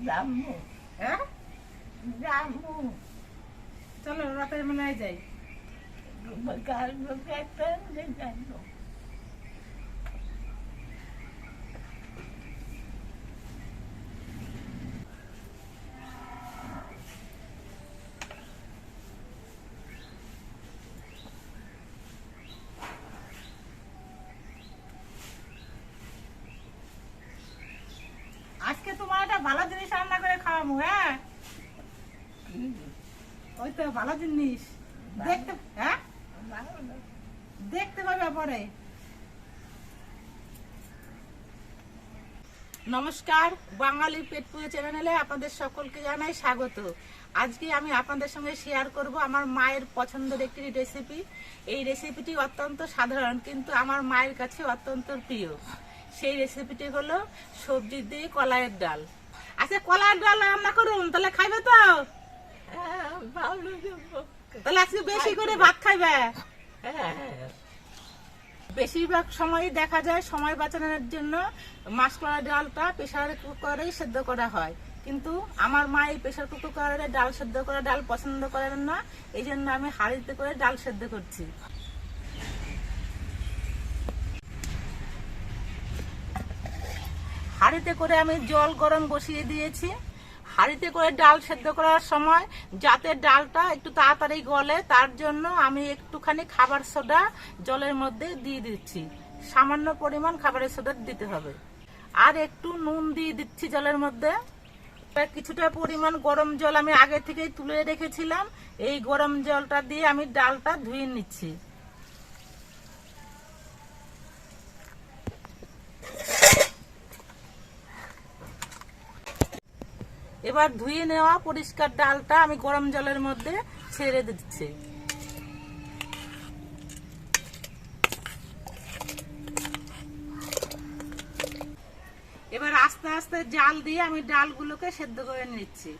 জামু হ্যাঁ জামু চলো রাতের বেলায় যাই। কাল পেতেন জানো আজকে তোমার একটা ভালো জিনিস রান্না করে খাওয়াবো। হ্যাঁ ওই তো ভালো জিনিস দেখতে, হ্যাঁ দেখতে পাবে পরে। নমস্কার, বাঙালি পেট পুজো চ্যানেলে আপনাদের সকলকে জানাই স্বাগত। আজকে আমি আপনাদের সঙ্গে শেয়ার করব আমার মায়ের পছন্দের একটি রেসিপি। এই রেসিপিটি অত্যন্ত সাধারণ কিন্তু আমার মায়ের কাছে অত্যন্ত প্রিয়। সেই রেসিপিটি হলো সবজি দিয়ে কলাইয়ের ডাল। আচ্ছা, কলাইয়ের ডাল রান্না করুন, তাহলে খাইবে তো? ভালো তাহলে আজকে বেশি করে ভাত খাইবে। হ্যাঁ বেশিরভাগ সময় দেখা যায় সময় বাঁচানোর জন্য মাসকলাই ডালটা প্রেসার কুকারেই সেদ্ধ করা হয়, কিন্তু আমার মা এই প্রেসার কুকারে ডাল সেদ্ধ করা ডাল পছন্দ করেন না, এই জন্য আমি হাঁড়িতে করে ডাল সেদ্ধ করছি। হাঁড়িতে করে আমি জল গরম বসিয়ে দিয়েছি। হাঁড়িতে করে ডাল সেদ্ধ করার সময় যাতে ডালটা একটু তাড়াতাড়ি গলে তার জন্য আমি একটুখানি খাবার সোডা জলের মধ্যে দিয়ে দিচ্ছি। সামান্য পরিমাণ খাবারের সোডা দিতে হবে। আর একটু নুন দিয়ে দিচ্ছি জলের মধ্যে। কিছুটা পরিমাণ গরম জল আমি আগে থেকেই তুলে রেখেছিলাম, এই গরম জলটা দিয়ে আমি ডালটা ধুয়ে নিচ্ছি। এবার ধুয়ে নেওয়া পরিষ্কার ডালটা আমি গরম জলের মধ্যে ছেড়ে দিচ্ছি। এবার আস্তে আস্তে জাল দিয়ে আমি ডালগুলোকে সেদ্ধ করে নিচ্ছি।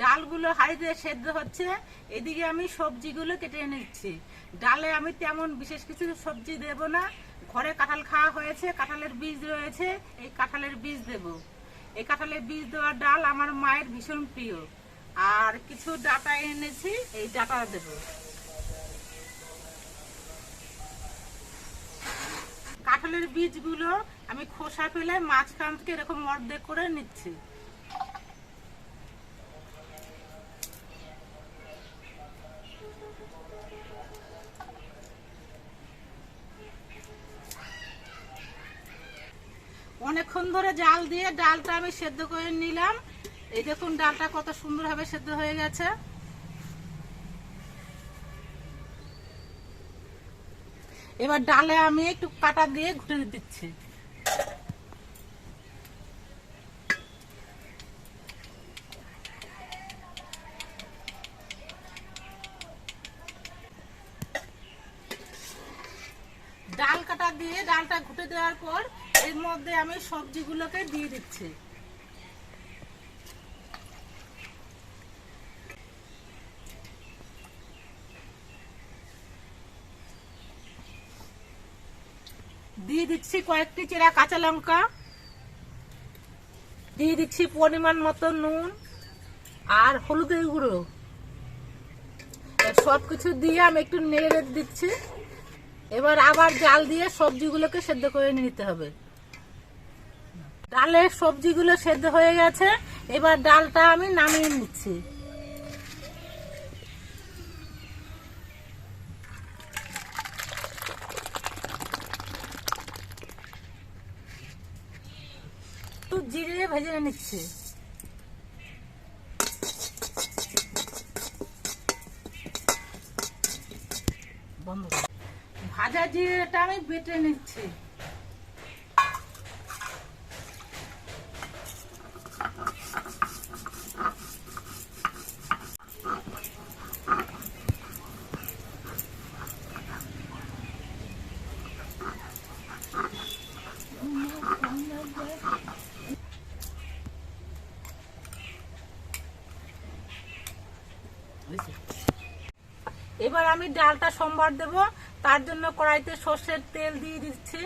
ডালগুলো হাঁড়িতে সেদ্ধ হচ্ছে, এদিকে আমি সবজিগুলো কেটে নিচ্ছি। ডালে আমি তেমন বিশেষ কিছু সবজি দেব না, ঘরে কাঁঠাল খাওয়া হয়েছে, কাঁঠালের বীজ রয়েছে, এই কাঁঠালের বীজ দেব। এই কাঁঠালের বীজ দেওয়া ডাল আমার মায়ের ভীষণ প্রিয়। আর কিছু ডাটা এনেছি, এই ডাটা দেব। কাঁঠালের বীজগুলো আমি খোসা ফেলে মাঝখান থেকে এরকম অর্ধেক করে নিচ্ছি। অনেকক্ষণ ধরে জাল দিয়ে ডালটা আমি সেদ্ধ করে নিলাম। এই দেখুন ডালটা কত সুন্দরভাবে সেদ্ধ হয়ে গেছে। এবার ডালে আমি একটু কাঁটা দিয়ে ঘুটে দিচ্ছি। ডাল কাটা দিয়ে ডালটা ঘুটে দেওয়ার পর এর মধ্যে আমি সবজিগুলোকে দিয়ে দিচ্ছি। দিয়ে দিচ্ছি কয়েকটি চেরা কাঁচা লঙ্কা, দিয়ে দিচ্ছি পরিমাণ মতো নুন আর হলুদের গুঁড়ো। সবকিছু দিয়ে আমি একটু নেড়ে দিচ্ছি। এবার আবার জাল দিয়ে সবজিগুলোকে সেদ্ধ করে নিতে হবে। ডালের সবজিগুলো সেদ্ধ হয়ে গেছে, এবার ডালটা আমি নামিয়ে নিচ্ছি। একটু জিরে ভেজে নিচ্ছি। ভাজা জিরেটা আমি বেটে নিচ্ছি। এবার আমি ডালটা সম্বার দেব, তার জন্য কড়াইতে সর্ষের তেল দিয়ে দিচ্ছি।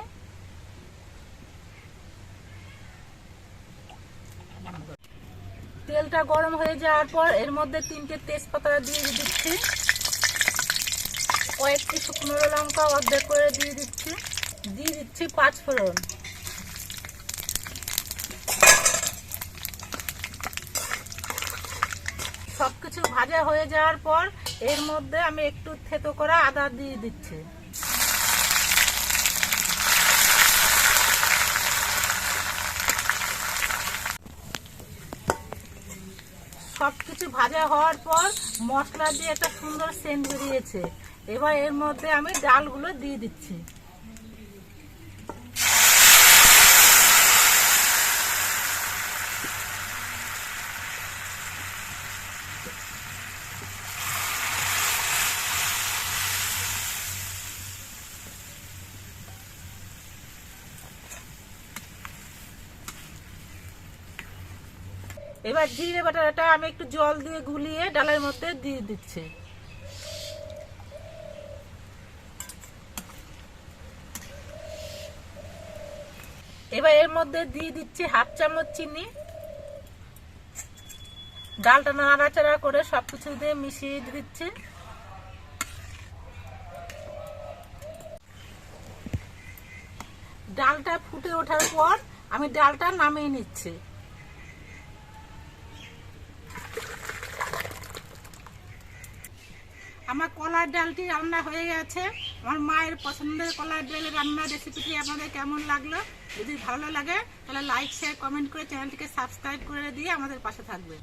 তেলটা গরম হয়ে যাওয়ার পর এর মধ্যে 3টে তেজপাতা দিয়ে দিচ্ছি, কয়েকটি শুকনো লঙ্কা অর্ধেক করে দিয়ে দিচ্ছি, দিয়ে দিচ্ছি 5 ফোড়ন। সবকিছু ভাজা হয়ে যাওয়ার পর এর মধ্যে আমি একটু থেতো করা আদা দিয়ে দিচ্ছি। সবকিছু ভাজা হওয়ার পর মশলা দিয়ে একটা সুন্দর সেন্ট বেরিয়েছে। এবার এর মধ্যে আমি ডালগুলো দিয়ে দিচ্ছি। এবার জিরে বাটাটা আমি একটু জল দিয়ে গুলিয়ে ডালের মধ্যে দিয়ে দিচ্ছি। এবার এর মধ্যে দিয়ে দিচ্ছি 1/2 চামচ চিনি। ডালটা নাড়াচাড়া করে সবকিছু দিয়ে মিশিয়ে দিচ্ছি। ডালটা ফুটে ওঠার পর আমি ডালটা নামিয়ে নিচ্ছি। আমার কলার ডালটি রান্না হয়ে গেছে। আমার মায়ের পছন্দের কলার ডালের রান্নার রেসিপিটি আপনাদের কেমন লাগলো? যদি ভালো লাগে তাহলে লাইক, শেয়ার, কমেন্ট করে চ্যানেলটিকে সাবস্ক্রাইব করে দিয়ে আমাদের পাশে থাকবে।